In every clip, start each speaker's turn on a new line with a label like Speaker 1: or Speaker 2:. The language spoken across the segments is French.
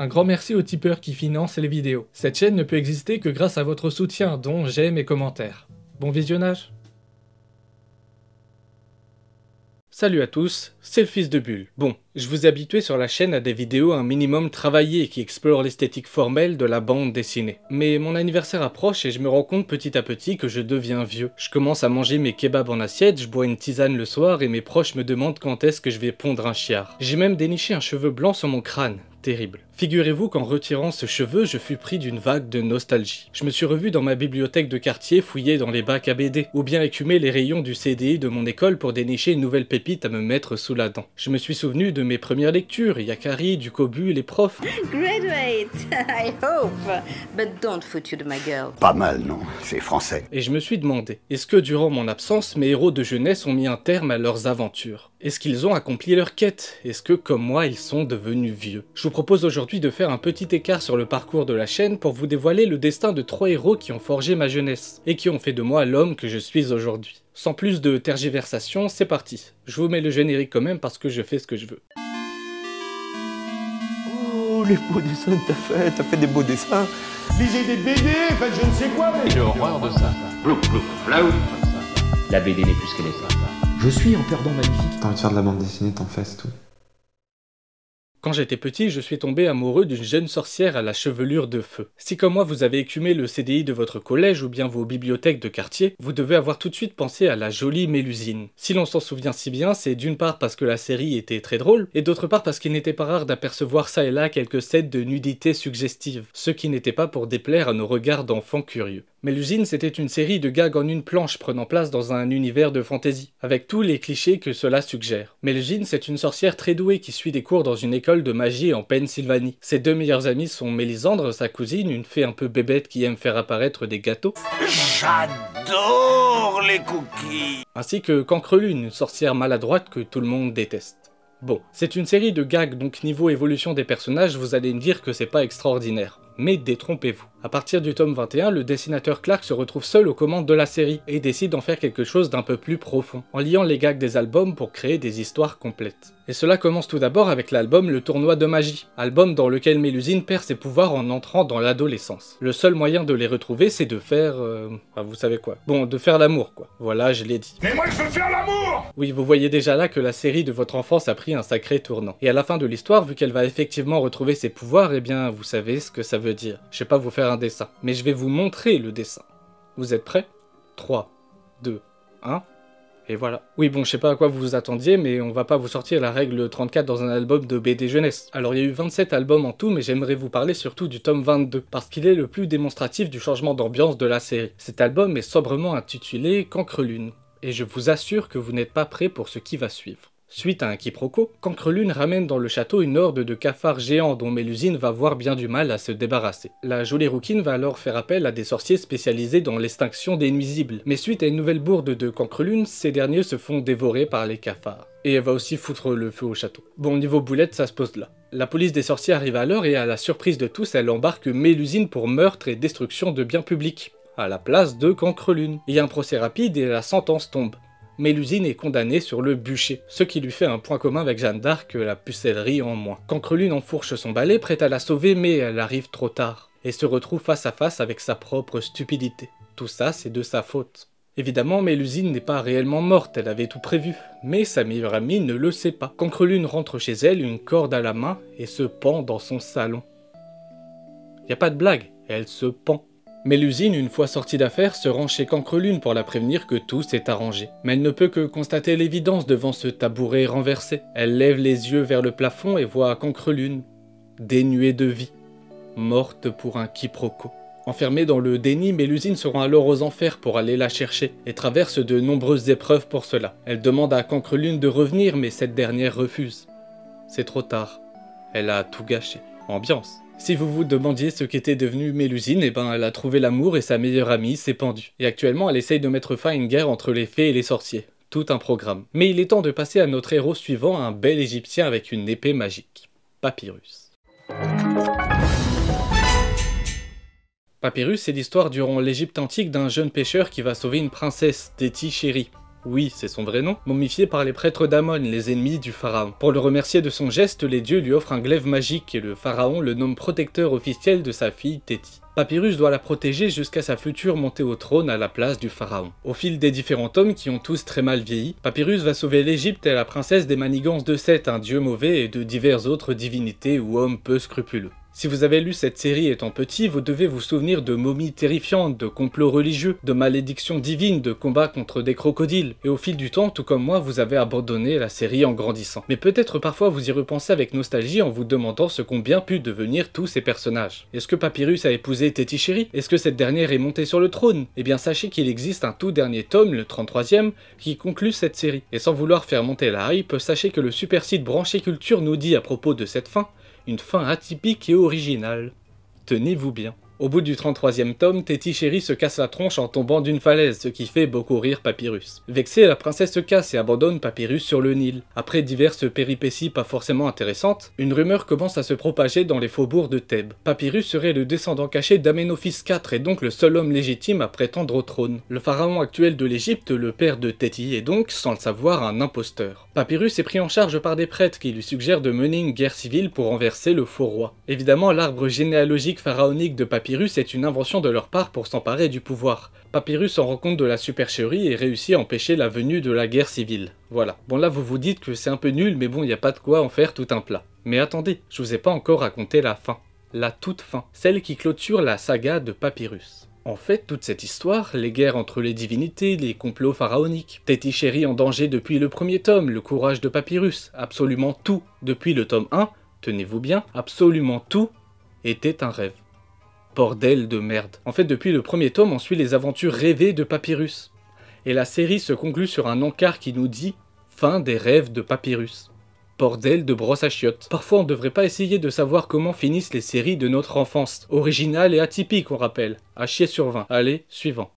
Speaker 1: Un grand merci aux tipeurs qui financent les vidéos. Cette chaîne ne peut exister que grâce à votre soutien, dont j'aime et commentaires. Bon visionnage. Salut à tous, c'est le fils de Bulle. Bon, je vous ai habitué sur la chaîne à des vidéos un minimum travaillées qui explorent l'esthétique formelle de la bande dessinée. Mais mon anniversaire approche et je me rends compte petit à petit que je deviens vieux. Je commence à manger mes kebabs en assiette, je bois une tisane le soir et mes proches me demandent quand est-ce que je vais pondre un chiard. J'ai même déniché un cheveu blanc sur mon crâne. Terrible. Figurez-vous qu'en retirant ce cheveu, je fus pris d'une vague de nostalgie. Je me suis revu dans ma bibliothèque de quartier fouiller dans les bacs à BD, ou bien écumer les rayons du CDI de mon école pour dénicher une nouvelle pépite à me mettre sous la dent. Je me suis souvenu de mes premières lectures, Yakari, du Kobu, les profs.
Speaker 2: Graduate, I hope, but don't foot you to my girl.
Speaker 3: Pas mal, non? C'est français.
Speaker 1: Et je me suis demandé, est-ce que durant mon absence, mes héros de jeunesse ont mis un terme à leurs aventures? Est-ce qu'ils ont accompli leur quête? Est-ce que, comme moi, ils sont devenus vieux? Je vous propose aujourd'hui de faire un petit écart sur le parcours de la chaîne pour vous dévoiler le destin de 3 héros qui ont forgé ma jeunesse, et qui ont fait de moi l'homme que je suis aujourd'hui. Sans plus de tergiversation, c'est parti. Je vous mets le générique quand même parce que je fais ce que je veux.
Speaker 4: Oh, les beaux dessins que t'as fait des beaux dessins.
Speaker 5: Lisez des BD, faites je ne sais quoi, mais...
Speaker 6: J'ai horreur de ça.
Speaker 5: Plouf, plouf, flaou.
Speaker 6: La BD n'est plus ce qu'elle est.
Speaker 7: Je suis un perdant magnifique.
Speaker 8: T'as envie de faire de la bande dessinée, t'en fais, c'est tout.
Speaker 1: Quand j'étais petit, je suis tombé amoureux d'une jeune sorcière à la chevelure de feu. Si comme moi vous avez écumé le CDI de votre collège ou bien vos bibliothèques de quartier, vous devez avoir tout de suite pensé à la jolie Mélusine. Si l'on s'en souvient si bien, c'est d'une part parce que la série était très drôle, et d'autre part parce qu'il n'était pas rare d'apercevoir ça et là quelques scènes de nudité suggestive, ce qui n'était pas pour déplaire à nos regards d'enfants curieux. Mélusine, c'était une série de gags en une planche prenant place dans un univers de fantasy, avec tous les clichés que cela suggère. Mélusine, c'est une sorcière très douée qui suit des cours dans une école de magie en Pennsylvanie. Ses deux meilleures amies sont Mélisandre, sa cousine, une fée un peu bébête qui aime faire apparaître des gâteaux.
Speaker 5: J'adore les cookies.
Speaker 1: Ainsi que Cancrelune, une sorcière maladroite que tout le monde déteste. Bon, c'est une série de gags, donc niveau évolution des personnages, vous allez me dire que c'est pas extraordinaire. Mais détrompez-vous. À partir du tome 21, le dessinateur Clark se retrouve seul aux commandes de la série et décide d'en faire quelque chose d'un peu plus profond, en liant les gags des albums pour créer des histoires complètes. Et cela commence tout d'abord avec l'album Le Tournoi de Magie, album dans lequel Mélusine perd ses pouvoirs en entrant dans l'adolescence. Le seul moyen de les retrouver, c'est de faire... vous savez quoi. Bon, de faire l'amour, quoi. Voilà, je l'ai dit.
Speaker 5: Mais moi je veux faire l'amour.
Speaker 1: Oui, vous voyez déjà là que la série de votre enfance a pris un sacré tournant. Et à la fin de l'histoire, vu qu'elle va effectivement retrouver ses pouvoirs, eh bien, vous savez ce que ça veut dire. Je vais pas vous faire un dessin, mais je vais vous montrer le dessin. Vous êtes prêts? 3, 2, 1... Et voilà. Oui bon, je sais pas à quoi vous vous attendiez, mais on va pas vous sortir la règle 34 dans un album de BD jeunesse. Alors il y a eu 27 albums en tout, mais j'aimerais vous parler surtout du tome 22, parce qu'il est le plus démonstratif du changement d'ambiance de la série. Cet album est sobrement intitulé Cancrelune, et je vous assure que vous n'êtes pas prêts pour ce qui va suivre. Suite à un quiproquo, Cancrelune ramène dans le château une horde de cafards géants dont Mélusine va avoir bien du mal à se débarrasser. La jolie rouquine va alors faire appel à des sorciers spécialisés dans l'extinction des nuisibles, mais suite à une nouvelle bourde de Cancrelune, ces derniers se font dévorer par les cafards. Et elle va aussi foutre le feu au château. Bon, niveau boulette, ça se pose là. La police des sorciers arrive alors et à la surprise de tous, elle embarque Mélusine pour meurtre et destruction de biens publics, à la place de Cancrelune. Il y a un procès rapide et la sentence tombe. Mélusine est condamnée sur le bûcher, ce qui lui fait un point commun avec Jeanne d'Arc, la pucellerie en moins. Cancrelune enfourche son balai, prête à la sauver, mais elle arrive trop tard, et se retrouve face à face avec sa propre stupidité. Tout ça, c'est de sa faute. Évidemment, Mélusine n'est pas réellement morte, elle avait tout prévu, mais sa meilleure amie ne le sait pas. Cancrelune rentre chez elle, une corde à la main, et se pend dans son salon. Y a pas de blague, elle se pend. Mélusine, une fois sortie d'affaire, se rend chez Cancrelune pour la prévenir que tout s'est arrangé. Mais elle ne peut que constater l'évidence devant ce tabouret renversé. Elle lève les yeux vers le plafond et voit Cancrelune, dénuée de vie, morte pour un quiproquo. Enfermée dans le déni, Mélusine se rend alors aux enfers pour aller la chercher, et traverse de nombreuses épreuves pour cela. Elle demande à Cancrelune de revenir, mais cette dernière refuse. C'est trop tard. Elle a tout gâché. Ambiance. Si vous vous demandiez ce qu'était devenue Mélusine, eh ben elle a trouvé l'amour et sa meilleure amie s'est pendue. Et actuellement elle essaye de mettre fin à une guerre entre les fées et les sorciers. Tout un programme. Mais il est temps de passer à notre héros suivant, un bel égyptien avec une épée magique. Papyrus. Papyrus, c'est l'histoire durant l'Égypte antique d'un jeune pêcheur qui va sauver une princesse, Téti chérie. oui c'est son vrai nom, momifié par les prêtres d'Amon, les ennemis du pharaon. Pour le remercier de son geste, les dieux lui offrent un glaive magique et le pharaon le nomme protecteur officiel de sa fille Téti. Papyrus doit la protéger jusqu'à sa future montée au trône à la place du pharaon. Au fil des différents tomes qui ont tous très mal vieilli, Papyrus va sauver l'Égypte et la princesse des manigances de Seth, un dieu mauvais, et de diverses autres divinités ou hommes peu scrupuleux. Si vous avez lu cette série étant petit, vous devez vous souvenir de momies terrifiantes, de complots religieux, de malédictions divines, de combats contre des crocodiles, et au fil du temps, tout comme moi, vous avez abandonné la série en grandissant. Mais peut-être parfois vous y repensez avec nostalgie en vous demandant ce qu'ont bien pu devenir tous ces personnages. Est-ce que Papyrus a épousé Téti Chéri? Est-ce que cette dernière est montée sur le trône? Eh bien sachez qu'il existe un tout dernier tome, le 33e, qui conclut cette série. Et sans vouloir faire monter la hype, sachez que le super site Branché Culture nous dit à propos de cette fin, une fin atypique et originale. Tenez-vous bien. Au bout du 33e tome, Téti Chéri se casse la tronche en tombant d'une falaise, ce qui fait beaucoup rire Papyrus. Vexée, la princesse se casse et abandonne Papyrus sur le Nil. Après diverses péripéties pas forcément intéressantes, une rumeur commence à se propager dans les faubourgs de Thèbes. Papyrus serait le descendant caché d'Amenophis IV et donc le seul homme légitime à prétendre au trône. Le pharaon actuel de l'Égypte, le père de Téti, est donc, sans le savoir, un imposteur. Papyrus est pris en charge par des prêtres qui lui suggèrent de mener une guerre civile pour renverser le faux roi. Évidemment, l'arbre généalogique pharaonique de Papyrus est une invention de leur part pour s'emparer du pouvoir. Papyrus se rend compte de la supercherie et réussit à empêcher la venue de la guerre civile. Voilà. Bon là vous vous dites que c'est un peu nul, mais bon, il n'y a pas de quoi en faire tout un plat. Mais attendez, je vous ai pas encore raconté la fin. La toute fin. Celle qui clôture la saga de Papyrus. En fait, toute cette histoire, les guerres entre les divinités, les complots pharaoniques, Téti Chéri en danger depuis le premier tome, le courage de Papyrus, absolument tout, depuis le tome 1, tenez-vous bien, absolument tout, était un rêve. Bordel de merde. En fait, depuis le premier tome, on suit les aventures rêvées de Papyrus. Et la série se conclut sur un encart qui nous dit « Fin des rêves de Papyrus ». Bordel de brosse à chiottes. Parfois, on devrait pas essayer de savoir comment finissent les séries de notre enfance. Originales et atypiques, on rappelle. À chier sur 20. Allez, suivant.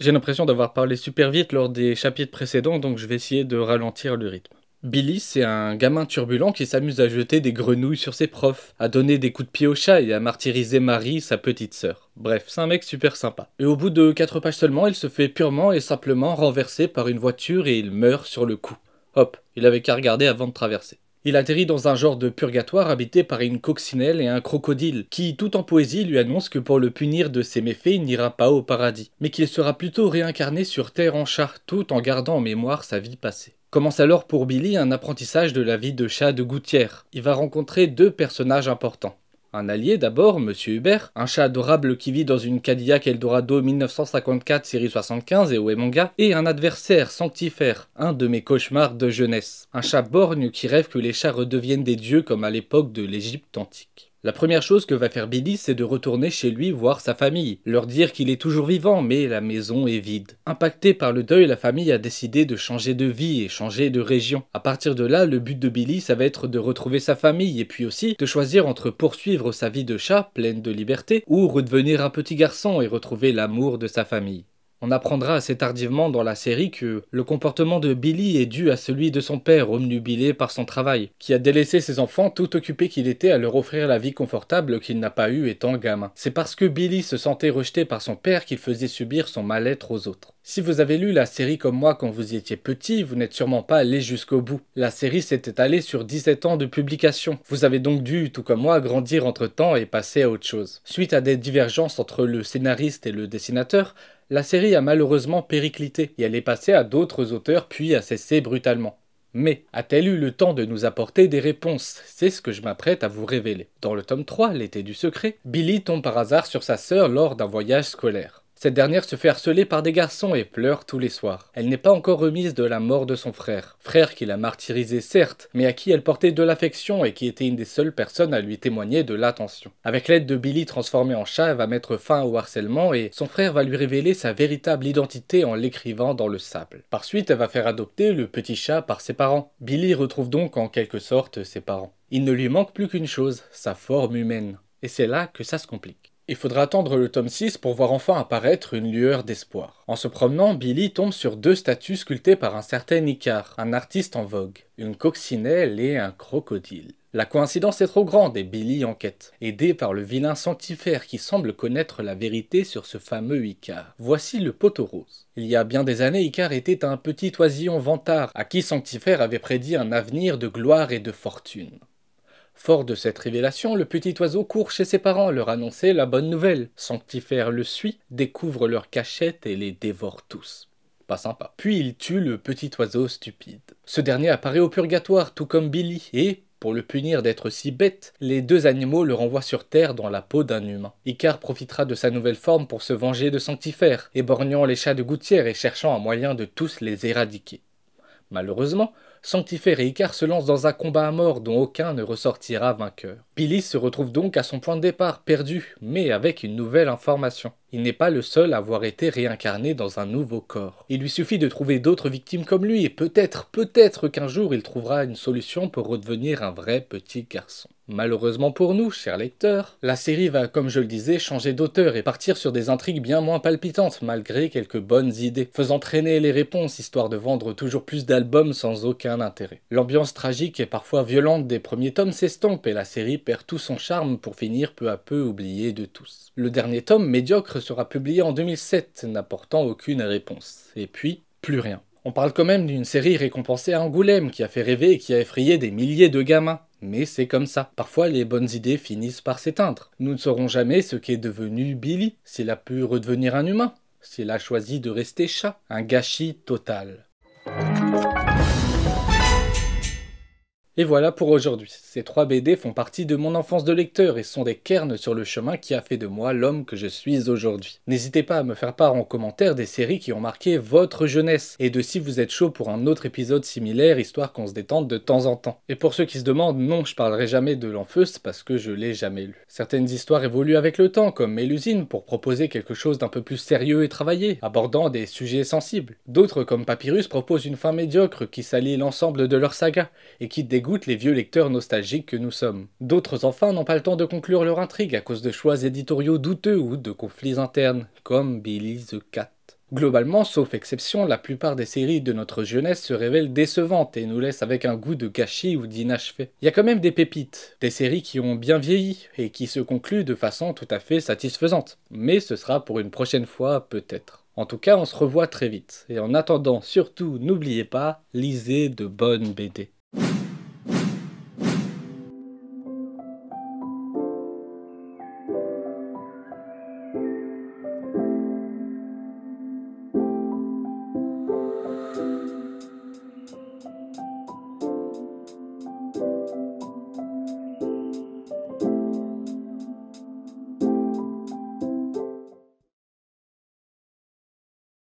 Speaker 1: J'ai l'impression d'avoir parlé super vite lors des chapitres précédents, donc je vais essayer de ralentir le rythme. Billy, c'est un gamin turbulent qui s'amuse à jeter des grenouilles sur ses profs, à donner des coups de pied au chat et à martyriser Marie, sa petite sœur. Bref, c'est un mec super sympa. Et au bout de 4 pages seulement, il se fait purement et simplement renverser par une voiture et il meurt sur le coup. Hop, il avait qu'à regarder avant de traverser. Il atterrit dans un genre de purgatoire habité par une coccinelle et un crocodile, qui, tout en poésie, lui annonce que pour le punir de ses méfaits, il n'ira pas au paradis, mais qu'il sera plutôt réincarné sur Terre en chat, tout en gardant en mémoire sa vie passée. Commence alors pour Billy un apprentissage de la vie de chat de gouttière. Il va rencontrer 2 personnages importants. Un allié d'abord, Monsieur Hubert, un chat adorable qui vit dans une Cadillac Eldorado 1954 série 75 et au manga, et un adversaire sanctifère, un de mes cauchemars de jeunesse. Un chat borgne qui rêve que les chats redeviennent des dieux comme à l'époque de l'Égypte antique. La première chose que va faire Billy, c'est de retourner chez lui voir sa famille, leur dire qu'il est toujours vivant, mais la maison est vide. Impacté par le deuil, la famille a décidé de changer de vie et changer de région. À partir de là, le but de Billy, ça va être de retrouver sa famille, et puis aussi de choisir entre poursuivre sa vie de chat, pleine de liberté, ou redevenir un petit garçon et retrouver l'amour de sa famille. On apprendra assez tardivement dans la série que le comportement de Billy est dû à celui de son père, obnubilé par son travail, qui a délaissé ses enfants tout occupé qu'il était à leur offrir la vie confortable qu'il n'a pas eue étant gamin. C'est parce que Billy se sentait rejeté par son père qu'il faisait subir son mal-être aux autres. Si vous avez lu la série comme moi quand vous étiez petit, vous n'êtes sûrement pas allé jusqu'au bout. La série s'est étalée sur 17 ans de publication. Vous avez donc dû, tout comme moi, grandir entre-temps et passer à autre chose. Suite à des divergences entre le scénariste et le dessinateur, la série a malheureusement périclité et elle est passée à d'autres auteurs puis a cessé brutalement. Mais a-t-elle eu le temps de nous apporter des réponses? C'est ce que je m'apprête à vous révéler. Dans le tome 3, l'été du secret, Billy tombe par hasard sur sa sœur lors d'un voyage scolaire. Cette dernière se fait harceler par des garçons et pleure tous les soirs. Elle n'est pas encore remise de la mort de son frère. Frère qui l'a martyrisé certes, mais à qui elle portait de l'affection et qui était une des seules personnes à lui témoigner de l'attention. Avec l'aide de Billy transformé en chat, elle va mettre fin au harcèlement et son frère va lui révéler sa véritable identité en l'écrivant dans le sable. Par suite, elle va faire adopter le petit chat par ses parents. Billy retrouve donc en quelque sorte ses parents. Il ne lui manque plus qu'une chose, sa forme humaine. Et c'est là que ça se complique. Il faudra attendre le tome 6 pour voir enfin apparaître une lueur d'espoir. En se promenant, Billy tombe sur 2 statues sculptées par un certain Icare, un artiste en vogue, une coccinelle et un crocodile. La coïncidence est trop grande et Billy enquête, aidé par le vilain Sanctifère qui semble connaître la vérité sur ce fameux Icare. Voici le poteau rose. Il y a bien des années, Icare était un petit oisillon vantard à qui Sanctifère avait prédit un avenir de gloire et de fortune. Fort de cette révélation, le petit oiseau court chez ses parents leur annoncer la bonne nouvelle. Sanctifère le suit, découvre leur cachette et les dévore tous. Pas sympa. Puis il tue le petit oiseau stupide. Ce dernier apparaît au purgatoire, tout comme Billy, et, pour le punir d'être si bête, les deux animaux le renvoient sur Terre dans la peau d'un humain. Icare profitera de sa nouvelle forme pour se venger de Sanctifère, éborgnant les chats de gouttière et cherchant un moyen de tous les éradiquer. Malheureusement, Sanctifère et Icare se lancent dans un combat à mort dont aucun ne ressortira vainqueur. Billy se retrouve donc à son point de départ, perdu, mais avec une nouvelle information. Il n'est pas le seul à avoir été réincarné dans un nouveau corps. Il lui suffit de trouver d'autres victimes comme lui et peut-être qu'un jour il trouvera une solution pour redevenir un vrai petit garçon. Malheureusement pour nous, chers lecteurs, la série va, comme je le disais, changer d'auteur et partir sur des intrigues bien moins palpitantes, malgré quelques bonnes idées, faisant traîner les réponses histoire de vendre toujours plus d'albums sans aucun intérêt. L'ambiance tragique et parfois violente des premiers tomes s'estompe et la série perd tout son charme pour finir peu à peu oubliée de tous. Le dernier tome, médiocre, sera publié en 2007, n'apportant aucune réponse. Et puis, plus rien. On parle quand même d'une série récompensée à Angoulême qui a fait rêver et qui a effrayé des milliers de gamins. Mais c'est comme ça. Parfois, les bonnes idées finissent par s'éteindre. Nous ne saurons jamais ce qu'est devenu Billy, s'il a pu redevenir un humain, s'il a choisi de rester chat. Un gâchis total. Et voilà pour aujourd'hui. Ces 3 BD font partie de mon enfance de lecteur et sont des cairns sur le chemin qui a fait de moi l'homme que je suis aujourd'hui. N'hésitez pas à me faire part en commentaire des séries qui ont marqué votre jeunesse et de si vous êtes chaud pour un autre épisode similaire histoire qu'on se détende de temps en temps. Et pour ceux qui se demandent, non, je parlerai jamais de l'Enfeust parce que je l'ai jamais lu. Certaines histoires évoluent avec le temps, comme Mélusine pour proposer quelque chose d'un peu plus sérieux et travaillé, abordant des sujets sensibles. D'autres, comme Papyrus, proposent une fin médiocre qui salit l'ensemble de leur saga et qui dégoûte les vieux lecteurs nostalgiques que nous sommes. D'autres enfin n'ont pas le temps de conclure leur intrigue à cause de choix éditoriaux douteux ou de conflits internes, comme Billy the Cat. Globalement, sauf exception, la plupart des séries de notre jeunesse se révèlent décevantes et nous laissent avec un goût de gâchis ou d'inachevé. Il y a quand même des pépites, des séries qui ont bien vieilli et qui se concluent de façon tout à fait satisfaisante. Mais ce sera pour une prochaine fois peut-être. En tout cas, on se revoit très vite. Et en attendant, surtout, n'oubliez pas, lisez de bonnes BD.